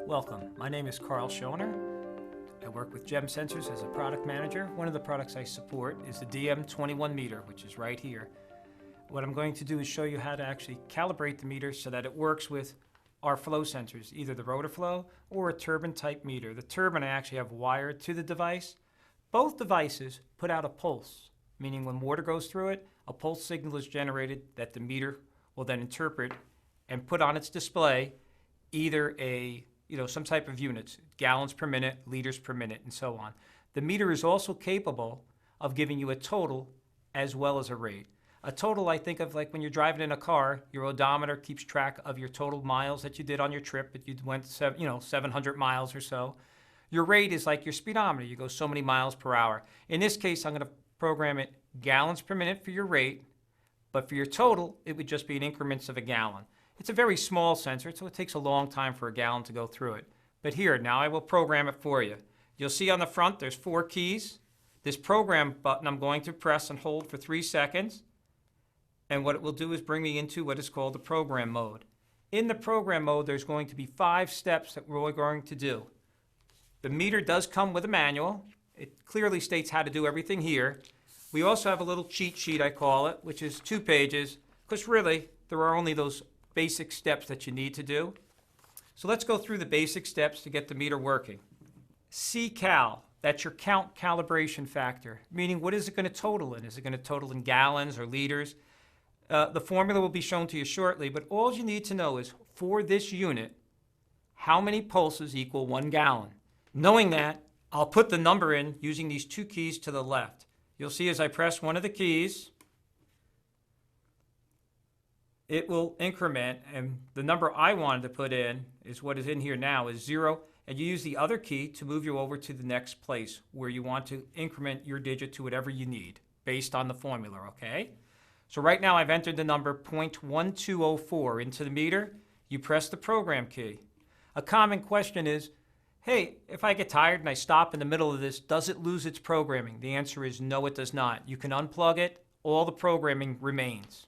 Welcome. My name is Carl Schoenherr. I work with GEM Sensors as a product manager. One of the products I support is the DM21 meter, which is right here. What I'm going to do is show you how to actually calibrate the meter so that it works with our flow sensors, either the rotor flow or a turbine type meter. The turbine I actually have wired to the device. Both devices put out a pulse, meaning when water goes through it, a pulse signal is generated that the meter will then interpret and put on its display either some type of units, gallons per minute, liters per minute, and so on. The meter is also capable of giving you a total as well as a rate. A total I think of like when you're driving in a car, your odometer keeps track of your total miles that you did on your trip, but you went 700 miles or so. Your rate is like your speedometer. You go so many miles per hour. In this case, I'm going to program it gallons per minute for your rate, but for your total, it would just be in increments of a gallon. It's a very small sensor, so it takes a long time for a gallon to go through it. But here, now I will program it for you. You'll see on the front there's 4 keys. This program button I'm going to press and hold for 3 seconds. And what it will do is bring me into what is called the program mode. In the program mode, there's going to be 5 steps that we're going to do. The meter does come with a manual. It clearly states how to do everything here. We also have a little cheat sheet, I call it, which is 2 pages, because really, there are only those basic steps that you need to do. So let's go through the basic steps to get the meter working. C-cal, that's your count calibration factor, meaning what is it going to total in? Is it going to total in gallons or liters? The formula will be shown to you shortly, but all you need to know is for this unit, how many pulses equal 1 gallon? Knowing that, I'll put the number in using these 2 keys to the left. You'll see as I press one of the keys, it will increment, and the number I wanted to put in is what is in here now is 0, and you use the other key to move you over to the next place where you want to increment your digit to whatever you need based on the formula, okay? So right now I've entered the number 0.1204 into the meter. You press the program key. A common question is, hey, if I get tired and I stop in the middle of this, does it lose its programming? The answer is no, it does not. You can unplug it. All the programming remains.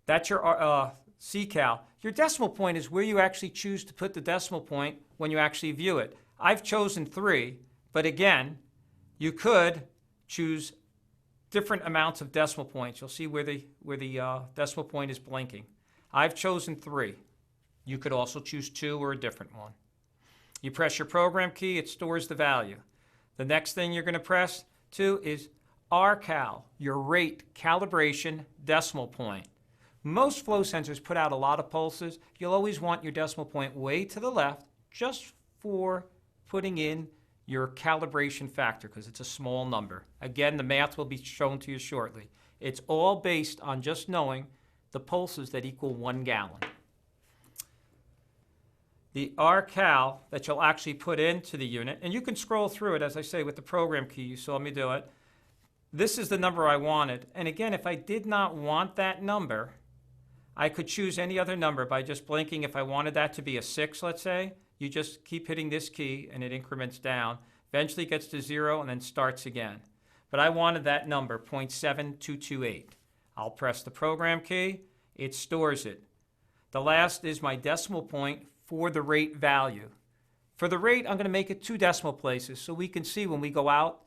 That's your C-cal. Your decimal point is where you actually choose to put the decimal point when you actually view it. I've chosen 3, but again, you could choose different amounts of decimal points. You'll see where the decimal point is blinking. I've chosen 3. You could also choose 2 or a different one. You press your program key, it stores the value. The next thing you're going to press to is R-cal, your rate calibration decimal point. Most flow sensors put out a lot of pulses. You'll always want your decimal point way to the left just for putting in your calibration factor because it's a small number. Again, the math will be shown to you shortly. It's all based on just knowing the pulses that equal 1 gallon. The R-cal that you'll actually put into the unit, and you can scroll through it, as I say, with the program key. You saw me do it. This is the number I wanted. And again, if I did not want that number, I could choose any other number by just blinking. If I wanted that to be a 6, let's say, you just keep hitting this key and it increments down. Eventually it gets to 0 and then starts again. But I wanted that number, 0.7228. I'll press the program key. It stores it. The last is my decimal point for the rate value. For the rate, I'm going to make it 2 decimal places so we can see when we go out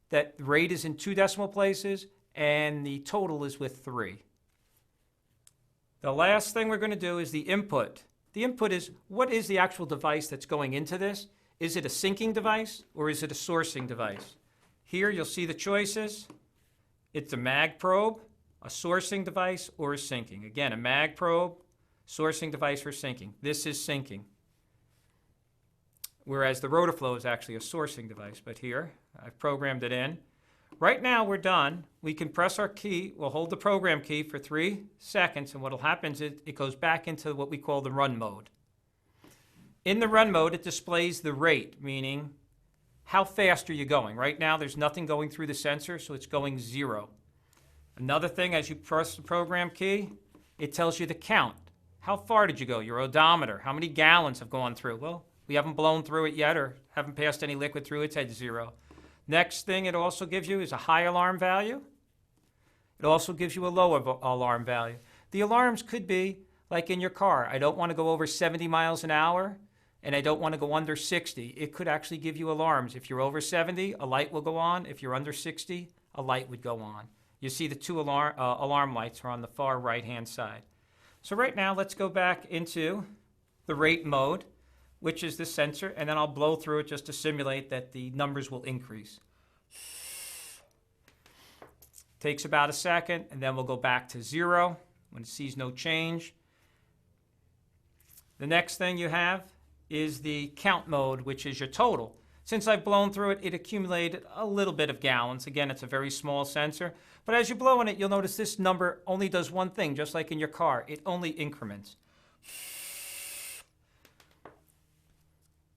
that the rate is in 2 decimal places and the total is with 3. The last thing we're going to do is the input. The input is what is the actual device that's going into this? Is it a syncing device or is it a sourcing device? Here you'll see the choices. It's a mag probe, a sourcing device, or a syncing. Again, a mag probe, sourcing device, or syncing. This is syncing. Whereas the rotor flow is actually a sourcing device. But here, I've programmed it in. Right now we're done. We can press our key. We'll hold the program key for 3 seconds, and what will happen is it goes back into what we call the run mode. In the run mode, it displays the rate, meaning how fast are you going. Right now there's nothing going through the sensor, so it's going 0. Another thing, as you press the program key, it tells you the count. How far did you go? Your odometer. How many gallons have gone through? Well, we haven't blown through it yet or haven't passed any liquid through. It's at 0. Next thing it also gives you is a high alarm value. It also gives you a low alarm value. The alarms could be Like in your car, I don't want to go over 70 miles an hour and I don't want to go under 60. It could actually give you alarms. If you're over 70, a light will go on. If you're under 60, a light would go on. You see the two alarm lights are on the far right-hand side. So right now, let's go back into the rate mode, which is the sensor, and then I'll blow through it just to simulate that the numbers will increase. Takes about a second, and then we'll go back to 0 when it sees no change. The next thing you have is the count mode, which is your total. Since I've blown through it, it accumulated a little bit of gallons. Again, it's a very small sensor. But as you blow in it, you'll notice this number only does one thing, just like in your car. It only increments.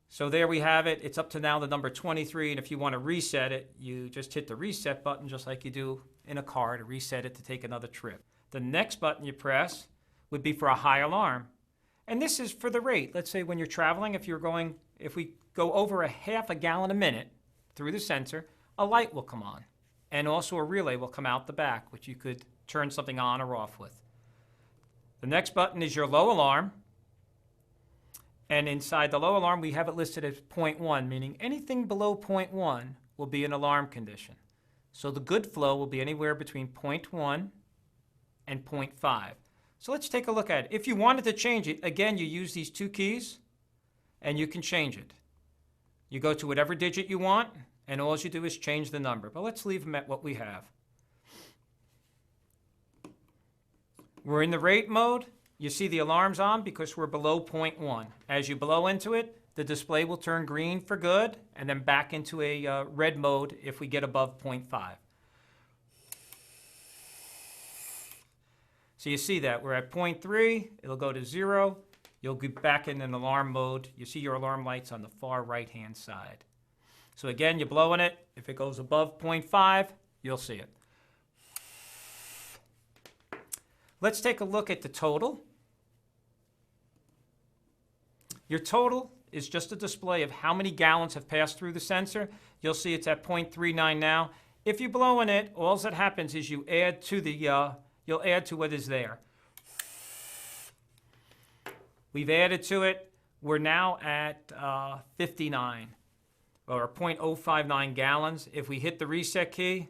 So there we have it. It's up to now the number 23. And if you want to reset it, you just hit the reset button just like you do in a car to reset it to take another trip. The next button you press would be for a high alarm. And this is for the rate. Let's say when you're traveling, if we go over a half a gallon a minute through the sensor, a light will come on. And also a relay will come out the back, which you could turn something on or off with. The next button is your low alarm. And inside the low alarm, we have it listed as 0.1, meaning anything below 0.1 will be an alarm condition. So the good flow will be anywhere between 0.1 and 0.5. So let's take a look at it. If you wanted to change it, again, you use these two keys and you can change it. You go to whatever digit you want and all you do is change the number. But let's leave them at what we have. We're in the rate mode. You see the alarm's on because we're below 0.1. As you blow into it, the display will turn green for good and then back into a red mode if we get above 0.5. So you see that we're at 0.3, it'll go to 0, you'll get back in an alarm mode. You see your alarm lights on the far right-hand side. So again, you blow in it. If it goes above 0.5, you'll see it. Let's take a look at the total. Your total is just a display of how many gallons have passed through the sensor. You'll see it's at 0.39 now. If you blow in it, all that happens is you add to the you'll add to what is there. We've added to it. We're now at 59, or 0.059 gallons. If we hit the reset key,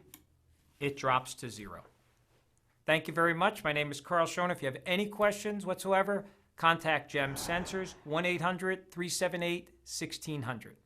it drops to 0. Thank you very much. My name is Carl Schoenherr. If you have any questions whatsoever, contact GEM Sensors, 1-800-378-1600.